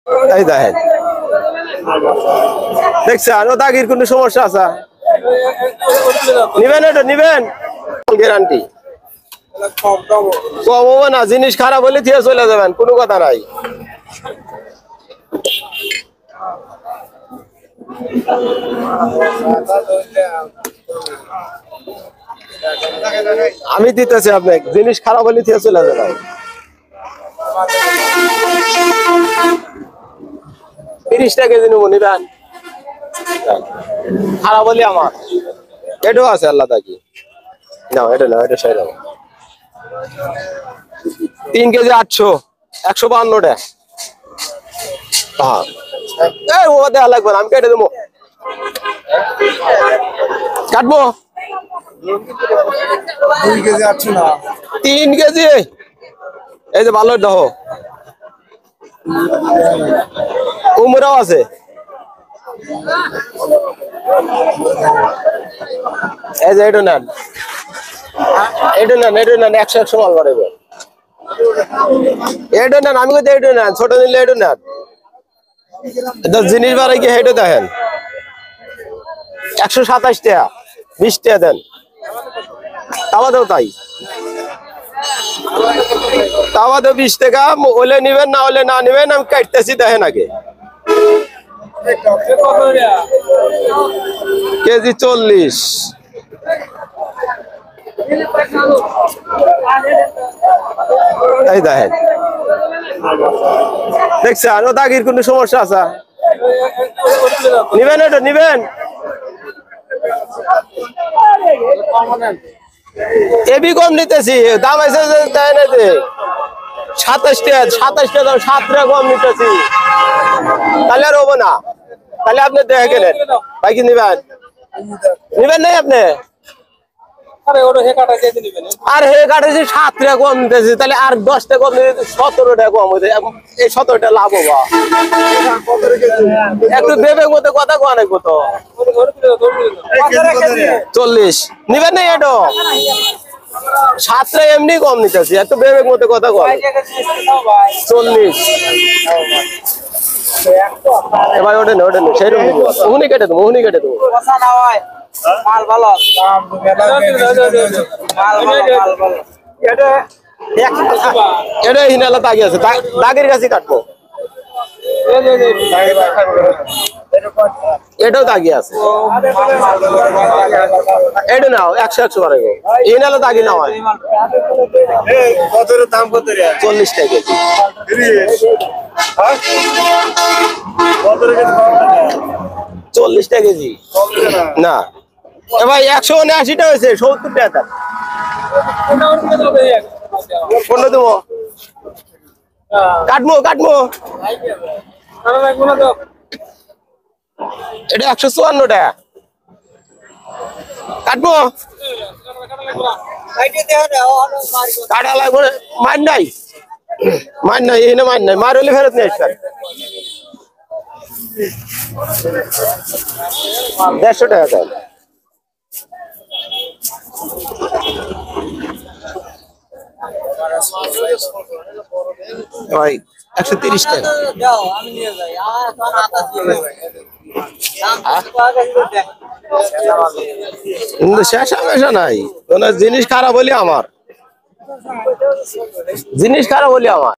এই দেখেন দেখছেন ও দাগির কোনো সমস্যা আছে? নিবেন এটা নিবেন গ্যারান্টি কম হবে না, জিনিস খারাপ হলে দিয়ে চলে যাবেন, কোনো কথা নাই। আমি দিতেছি আপনাকে, জিনিস খারাপ হলে দিয়ে চলে যাবেন। 30 টাকা কেজি নেবো, নিবেন? খারাপ হলে আমার এটাও আছে আল্লাহ তাকি না, এটা না, এটা সাইড 3 কেজি 800 152 টাকা। হ্যাঁ ও দেওয়া লাগবে না, আমি কেটে দেবো, কাটবো। 2 কেজি 800 না, 3 কেজি এই যে ভালো দেখো, উমরাও আছে। এই যে এটা নেন, এটা নেন, এটা নেন, 100 মাল বাড়াবে। এটা নেন, আমি কোথায় এটা নেন, ছোট নিলে এটা নেন। জিনিস বাড়াই কি হেঁটে দেখেন, 127 টাকা, 20 টাকা দেন, তাও তাই, তাও 20 টাকা হলে নিবেন, না হলে না নিবেন, আমি কাটতেছি দেখেন আগে। কেজি 40, এই দেখেন দেখছেন ও দাগির কোনো সমস্যা আছে? নিবেন এটা নিবেন? এবি কম নিতেছি, দাম আছে 27 টাকা, 27 টাকা দাম, 7 টাকা কম নিতেছি, তাহলে আর হবো না। তাহলে আপনি দেখে গেলেন ভাই, কি নিবেন? নিবেন নাই আপনি? আর হে কাটেছি 7 টাকা কম নিতেছি, তাহলে আর 10 টাকা কম নিতে 17 টাকা কম হইতে, এই 17 টাকা লাভ হবা। একটু ভেবে মতো কথা কোয়া নাই কত 40 নিবেন নাই? এটা 7 টাকা এমনি কম নিতেছি, একটু ভেবে মতো কথা কোয়া। 40 ভাই ওটা নেই, ওটা নেই, সেই মোহনি কেটে দেবো, মোহনি কেটে দেবো। মাল ভালো, এটা হিনালা দাগি আছে, দাগের কাছে কাটবো। এটাও দাগি আছে, এটা নাও 100 বাড়াই, হিনালা দাগি নাও 40 টাকা কেজি। 40 টাকা কেজি না ভাই, 180 টাকা হয়েছে, 70 টাকা কোনটা দেবো? কাটবো কাটবো, এটা 154 টাকা কাটবো, কাটা লাগবে, মার নাই, মার নাই, এখানে মার নাই, মার হলে ফেরত নিয়ে আসবেন। 150 টাকা দেন ভাই, 130 টাকা। শেষ আমেশা নাই, জিনিস খারাপ হলে আমার, জিনিস খারাপ হলে আমার।